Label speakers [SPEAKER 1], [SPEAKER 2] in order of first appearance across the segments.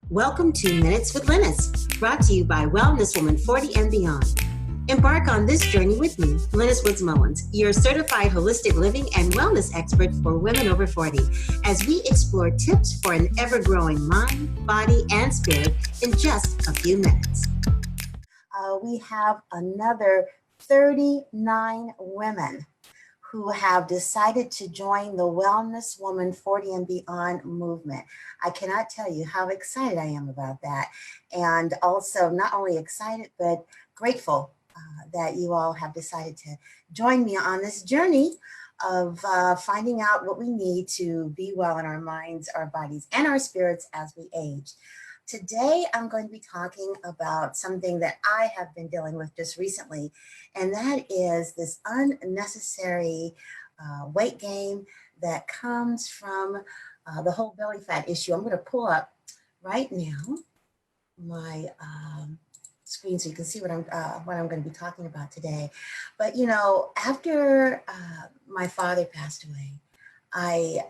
[SPEAKER 1] Welcome to Minutes with Lynnis, brought to you by Wellness Woman 40 and Beyond. Embark on this journey with me, Lynnis Minutes, your certified holistic living and wellness expert for women over 40, as we explore tips for an ever-growing mind, body, and spirit in just a few minutes. We have another 39 women who have decided to join the Wellness Woman 40 and Beyond movement. I cannot tell you how excited I am about that. And also not only excited, but grateful that you all have decided to join me on this journey of finding out what we need to be well in our minds, our bodies, and our spirits as we age. Today, I'm going to be talking about something that I have been dealing with just recently, and that is this unnecessary weight gain that comes from the whole belly fat issue. I'm going to pull up right now my screen so you can see what I'm going to be talking about today. But you know, after my father passed away, I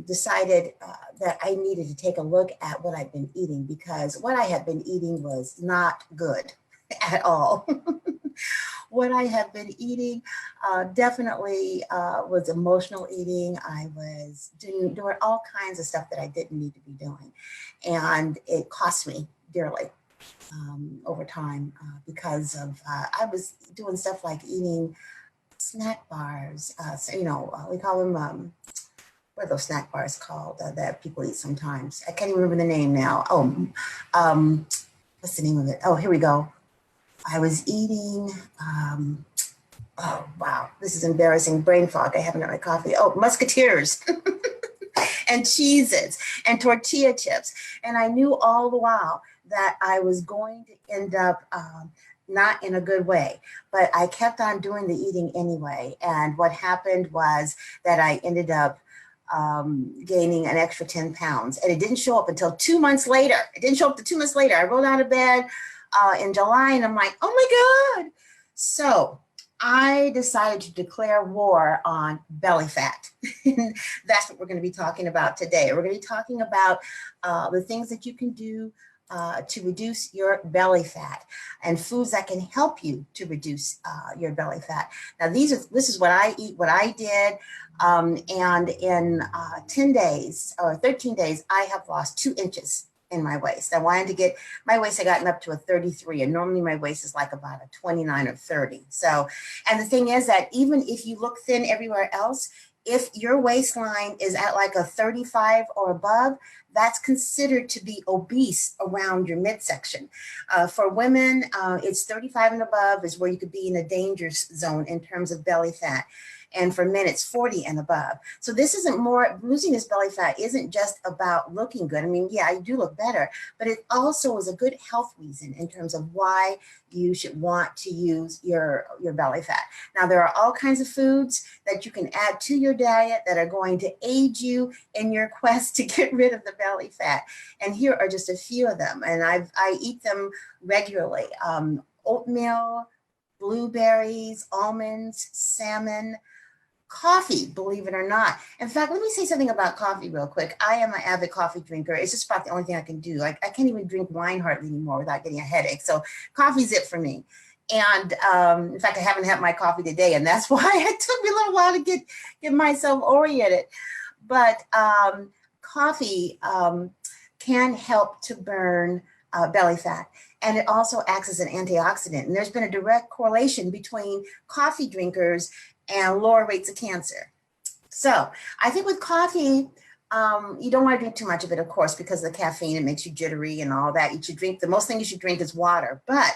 [SPEAKER 1] decided that I needed to take a look at what I'd been eating, because what I had been eating was not good at all. What I have been eating definitely was emotional eating. I was doing all kinds of stuff that I didn't need to be doing. And it cost me dearly over time because of, I was doing stuff like eating snack bars. So, you know, we call them, what are those snack bars called that people eat sometimes? I can't even remember the name now. What's the name of it? Oh, here we go. I was eating, oh, wow, this is embarrassing. Brain fog. I haven't had my coffee. Oh, Musketeers and Cheez-Its and tortilla chips. And I knew all the while that I was going to end up not in a good way, but I kept on doing the eating anyway. And what happened was that I ended up gaining an extra 10 pounds. And it didn't show up until 2 months later. It didn't show up until 2 months later. I rolled out of bed in July and I'm like, oh my God. So I decided to declare war on belly fat. That's what we're going to be talking about today. We're going to be talking about the things that you can do to reduce your belly fat, and foods that can help you to reduce your belly fat. Now, this is what I eat, what I did, and in 10 days or 13 days, I have lost 2 inches in my waist. I wanted to get my waist had gotten up to a 33, and normally my waist is like about a 29 or 30. So, and the thing is that even if you look thin everywhere else, if your waistline is at like a 35 or above, that's considered to be obese around your midsection. For women, it's 35 and above is where you could be in a danger zone in terms of belly fat. And for men, it's 40 and above. So this isn't more, losing this belly fat isn't just about looking good. I mean, yeah, I do look better, but it also is a good health reason in terms of why you should want to use your belly fat. Now, there are all kinds of foods that you can add to your diet that are going to aid you in your quest to get rid of the belly fat. And here are just a few of them. And I eat them regularly. Oatmeal, blueberries, almonds, salmon, coffee, believe it or not. In fact, let me say something about coffee real quick. I am an avid coffee drinker. It's just about the only thing I can do. Like, I can't even drink wine hardly anymore without getting a headache. So coffee's it for me. And in fact, I haven't had my coffee today, and that's why it took me a little while to get myself oriented. But coffee can help to burn belly fat. And it also acts as an antioxidant. And there's been a direct correlation between coffee drinkers and lower rates of cancer. So I think with coffee, you don't want to drink too much of it, of course, because of the caffeine. It makes you jittery and all that. You should drink, the most thing you should drink is water. But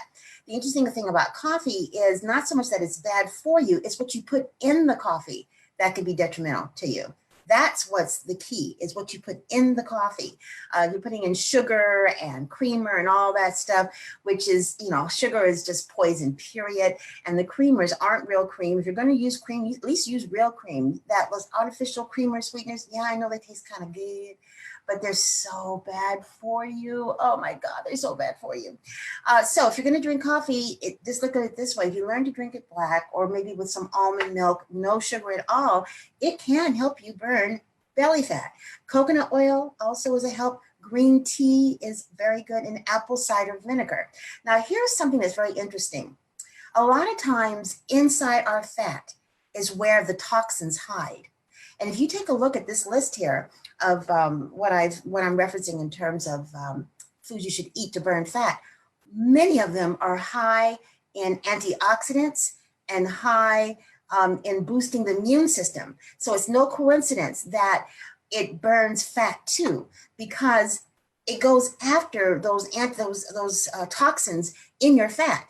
[SPEAKER 1] the interesting thing about coffee is not so much that it's bad for you, it's what you put in the coffee that can be detrimental to you. That's what's the key, is what you put in the coffee. You're putting in sugar and creamer and all that stuff, which is, you know, sugar is just poison, period. And the creamers aren't real cream. If you're going to use cream, at least use real cream. That was artificial creamer sweeteners. Yeah, I know they taste kind of good, but they're so bad for you. Oh my God, they're so bad for you. So if you're gonna drink coffee, just look at it this way. If you learn to drink it black, or maybe with some almond milk, no sugar at all, it can help you burn belly fat. Coconut oil also is a help. Green tea is very good, and apple cider vinegar. Now, here's something that's very interesting. A lot of times inside our fat is where the toxins hide. And if you take a look at this list here of what I'm referencing in terms of foods you should eat to burn fat, many of them are high in antioxidants and high in boosting the immune system. So it's no coincidence that it burns fat too, because it goes after those toxins in your fat,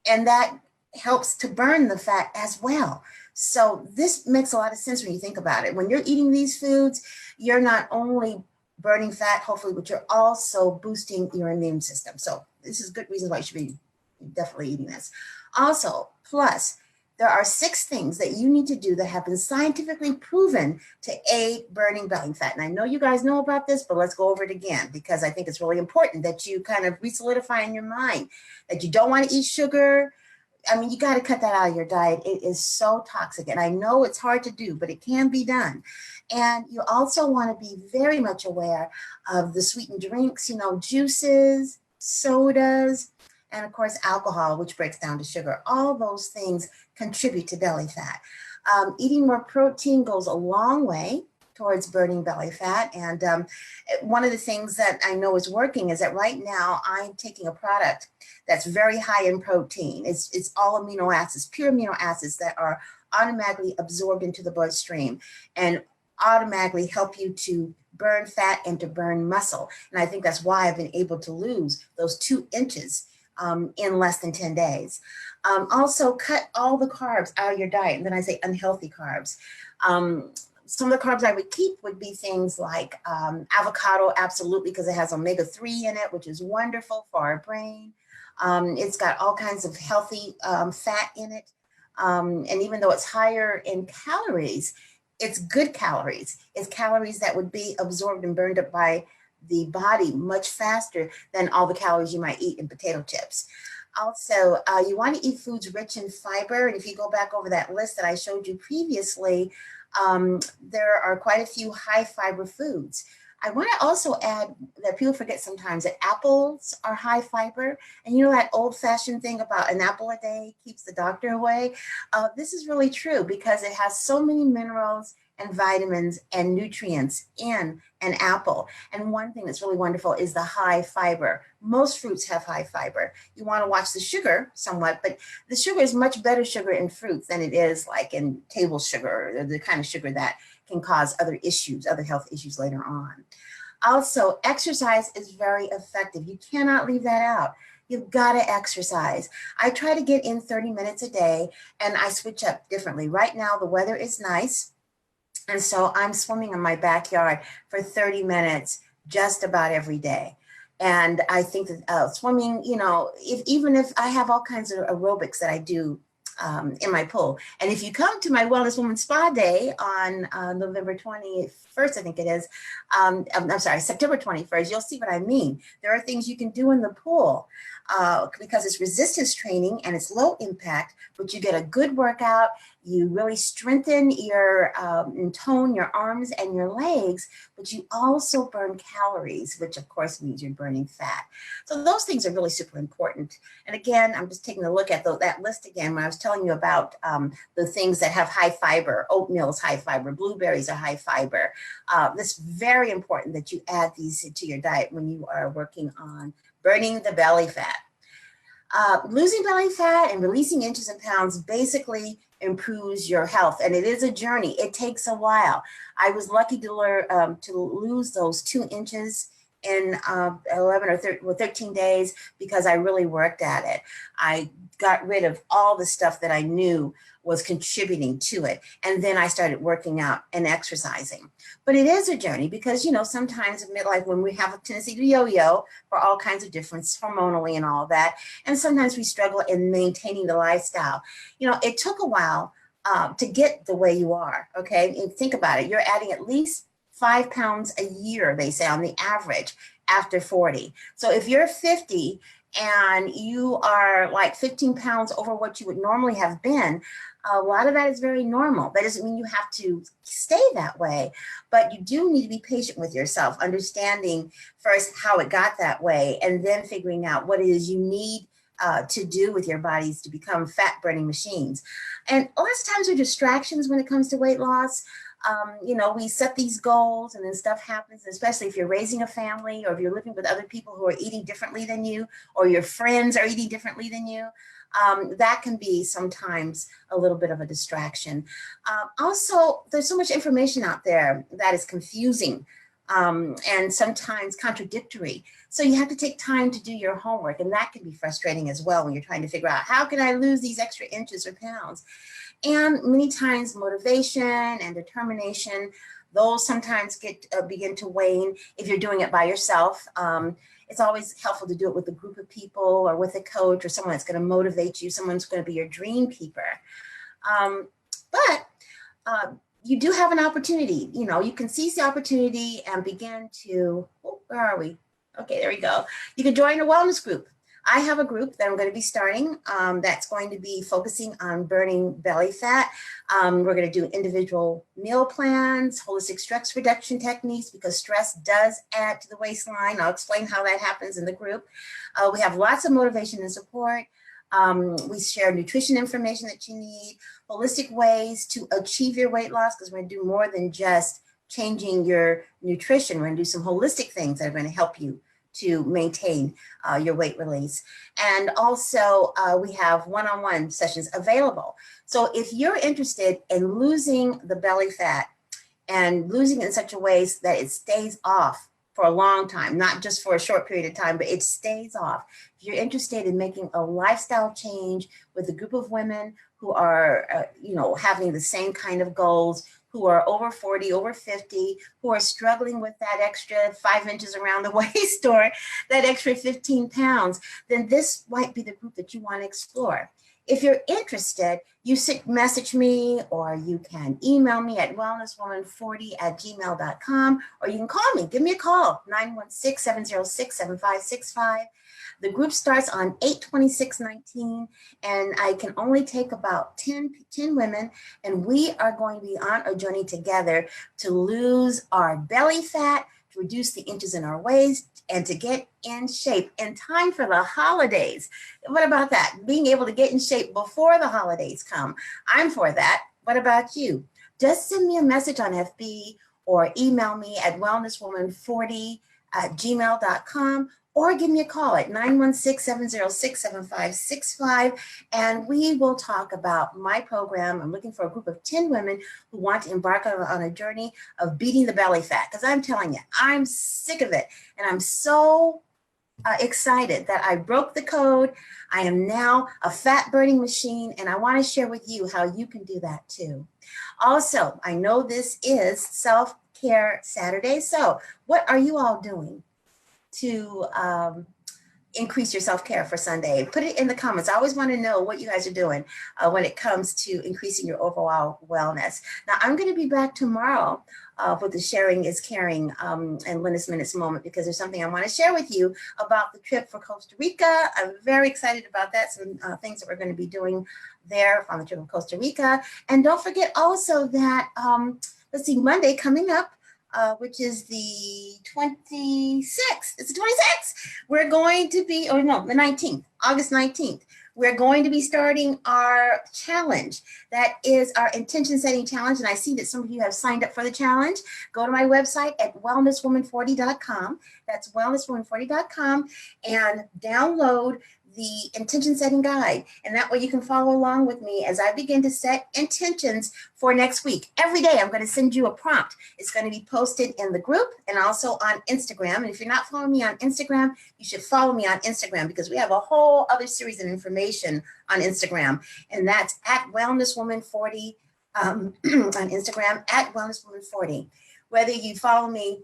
[SPEAKER 1] and that helps to burn the fat as well. So this makes a lot of sense when you think about it. When you're eating these foods, you're not only burning fat, hopefully, but you're also boosting your immune system. So this is good reason why you should be definitely eating this. Also, plus, there are 6 things that you need to do that have been scientifically proven to aid burning belly fat. And I know you guys know about this, but let's go over it again, because I think it's really important that you kind of re-solidify in your mind that you don't want to eat sugar. I mean, you got to cut that out of your diet. It is so toxic. And I know it's hard to do, but it can be done. And you also want to be very much aware of the sweetened drinks, juices, sodas, and of course, alcohol, which breaks down to sugar. All those things contribute to belly fat. Eating more protein goes a long way towards burning belly fat. And one of the things that I know is working is that right now I'm taking a product that's very high in protein. It's all amino acids, pure amino acids that are automatically absorbed into the bloodstream and automatically help you to burn fat and to burn muscle. And I think that's why I've been able to lose those 2 inches in less than 10 days. Also, cut all the carbs out of your diet. And then I say unhealthy carbs. Some of the carbs I would keep would be things like avocado, absolutely, because it has omega-3 in it, which is wonderful for our brain. It's got all kinds of healthy fat in it. And even though it's higher in calories, it's good calories. It's calories that would be absorbed and burned up by the body much faster than all the calories you might eat in potato chips. Also, you want to eat foods rich in fiber. And if you go back over that list that I showed you previously, there are quite a few high fiber foods. I want to also add that people forget sometimes that apples are high fiber. And you know that old fashioned thing about an apple a day keeps the doctor away? This is really true because it has so many minerals and vitamins and nutrients in an apple. And one thing that's really wonderful is the high fiber. Most fruits have high fiber. You want to watch the sugar somewhat, but the sugar is much better sugar in fruits than it is like in table sugar, or the kind of sugar that can cause other issues, other health issues later on. Also, exercise is very effective. You cannot leave that out. You've got to exercise. I try to get in 30 minutes a day, and I switch up differently. Right now, the weather is nice. And so I'm swimming in my backyard for 30 minutes just about every day. And I think that swimming, even if I have all kinds of aerobics that I do in my pool. And if you come to my Wellness Woman Spa Day on November 21st, I think it is, I'm sorry, September 21st, you'll see what I mean. There are things you can do in the pool because it's resistance training and it's low impact, but you get a good workout. You really strengthen and tone your arms and your legs, but you also burn calories, which of course means you're burning fat. So those things are really super important. And again, I'm just taking a look at that list again when I was telling you about the things that have high fiber. Oatmeal is high fiber, blueberries are high fiber. It's very important that you add these to your diet when you are working on burning the belly fat. Losing belly fat and releasing inches and pounds basically improves your health, and it is a journey. It takes a while. I was lucky to lose those 2 inches in 13 days because I really worked at it. I got rid of all the stuff that I knew was contributing to it. And then I started working out and exercising. But it is a journey because, sometimes in midlife when we have a tendency to yo-yo for all kinds of difference hormonally and all that, and sometimes we struggle in maintaining the lifestyle. It took a while to get the way you are, okay? And think about it. You're adding at least 5 pounds a year, they say, on the average. after 40. So if you're 50 and you are like 15 pounds over what you would normally have been, a lot of that is very normal. That doesn't mean you have to stay that way, but you do need to be patient with yourself, understanding first how it got that way, and then figuring out what it is you need to do with your bodies to become fat burning machines. And lots of times there are distractions when it comes to weight loss. You know, we set these goals and then stuff happens, especially if you're raising a family or if you're living with other people who are eating differently than you, or your friends are eating differently than you. That can be sometimes a little bit of a distraction. Also, there's so much information out there that is confusing and sometimes contradictory. So you have to take time to do your homework, and that can be frustrating as well when you're trying to figure out, how can I lose these extra inches or pounds? And many times motivation and determination, those sometimes begin to wane if you're doing it by yourself. It's always helpful to do it with a group of people or with a coach or someone that's going to motivate you, someone's going to be your dream keeper. But you do have an opportunity. You know, you can seize the opportunity and begin to, where are we? Okay, there we go. You can join a wellness group. I have a group that I'm going to be starting that's going to be focusing on burning belly fat. We're going to do individual meal plans, holistic stress reduction techniques, because stress does add to the waistline. I'll explain how that happens in the group. We have lots of motivation and support. We share nutrition information that you need, holistic ways to achieve your weight loss, because we're going to do more than just changing your nutrition. We're going to do some holistic things that are going to help you to maintain your weight release. And also we have one-on-one sessions available. So if you're interested in losing the belly fat and losing it in such a way that it stays off for a long time, not just for a short period of time, but it stays off. If you're interested in making a lifestyle change with a group of women who are, having the same kind of goals, who are over 40, over 50, who are struggling with that extra 5 inches around the waist or that extra 15 pounds, then this might be the group that you want to explore. If you're interested, you message me, or you can email me at wellnesswoman40@gmail.com, or you can call me. Give me a call, 916-706-7565. The group starts on 8/26/19, and I can only take about 10 women, and we are going to be on a journey together to lose our belly fat, to reduce the inches in our waist, and to get in shape in time for the holidays. What about that? Being able to get in shape before the holidays come. I'm for that. What about you? Just send me a message on FB or email me at wellnesswoman40@gmail.com, or give me a call at 916-706-7565, and we will talk about my program. I'm looking for a group of 10 women who want to embark on a journey of beating the belly fat, because I'm telling you, I'm sick of it, and I'm so excited that I broke the code. I am now a fat burning machine, and I want to share with you how you can do that too. Also, I know this is Self-Care Saturday, so what are you all doing to increase your self-care for Sunday? Put it in the comments. I always want to know what you guys are doing when it comes to increasing your overall wellness. Now, I'm going to be back tomorrow with the Sharing is Caring and Lynnis Minutes moment, because there's something I want to share with you about the trip for Costa Rica. I'm very excited about that. Some things that we're going to be doing there on the trip of Costa Rica. And don't forget also that, Monday coming up, which is the 26th. It's the 26th. We're going to be, the 19th, August 19th. We're going to be starting our challenge. That is our intention setting challenge. And I see that some of you have signed up for the challenge. Go to my website at wellnesswoman40.com. That's wellnesswoman40.com, and download the intention setting guide. And that way you can follow along with me as I begin to set intentions for next week. Every day I'm going to send you a prompt. It's going to be posted in the group and also on Instagram. And if you're not following me on Instagram, you should follow me on Instagram, because we have a whole other series of information on Instagram. And that's at wellnesswoman40 on Instagram, at wellnesswoman40. Whether you follow me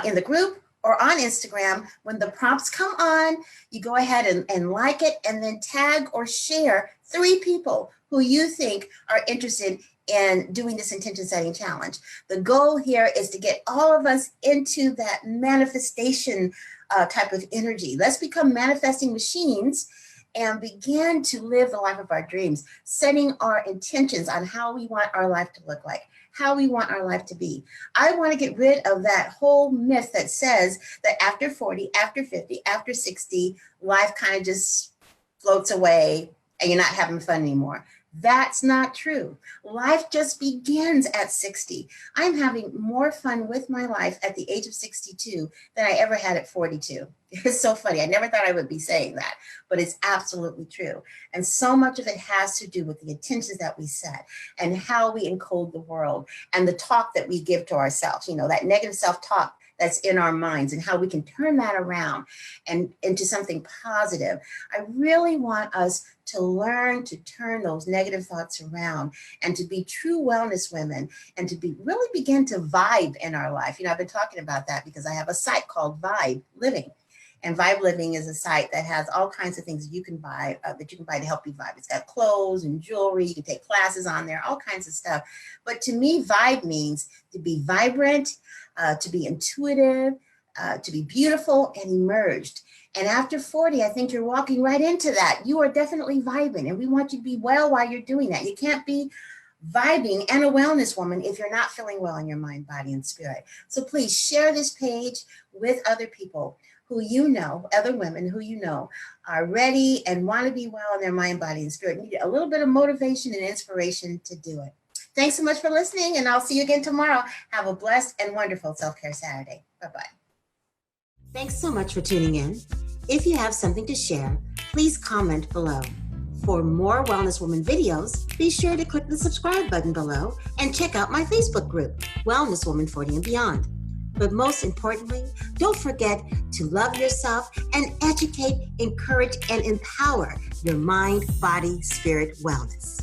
[SPEAKER 1] in the group or on Instagram, when the prompts come on, you go ahead and like it, and then tag or share 3 people who you think are interested in doing this intention setting challenge. The goal here is to get all of us into that manifestation type of energy. Let's become manifesting machines and begin to live the life of our dreams, setting our intentions on how we want our life to look like, how we want our life to be. I want to get rid of that whole myth that says that after 40, after 50, after 60, life kind of just floats away and you're not having fun anymore. That's not true. Life just begins at 60. I'm having more fun with my life at the age of 62 than I ever had at 42. It's so funny. I never thought I would be saying that, but it's absolutely true. And so much of it has to do with the intentions that we set and how we encode the world and the talk that we give to ourselves, you know, that negative self-talk that's in our minds and how we can turn that around and into something positive. I really want us to learn to turn those negative thoughts around and to be true wellness women and to really begin to vibe in our life. You know, I've been talking about that because I have a site called V.I.B.E Living. And V.I.B.E Living is a site that has all kinds of things you can buy to help you vibe. It's got clothes and jewelry. You can take classes on there, all kinds of stuff. But to me, vibe means to be vibrant, to be intuitive, to be beautiful and emerged. And after 40, I think you're walking right into that. You are definitely vibing, and we want you to be well while you're doing that. You can't be vibing and a wellness woman if you're not feeling well in your mind, body, and spirit. So please share this page with other people who you know, other women who you know are ready and want to be well in their mind, body, and spirit. Need a little bit of motivation and inspiration to do it. Thanks so much for listening, and I'll see you again tomorrow. Have a blessed and wonderful Self-Care Saturday. Bye-bye. Thanks so much for tuning in. If you have something to share, please comment below. For more Wellness Woman videos, be sure to click the subscribe button below and check out my Facebook group, Wellness Woman 40 and Beyond. But most importantly, don't forget to love yourself and educate, encourage, and empower your mind, body, spirit wellness.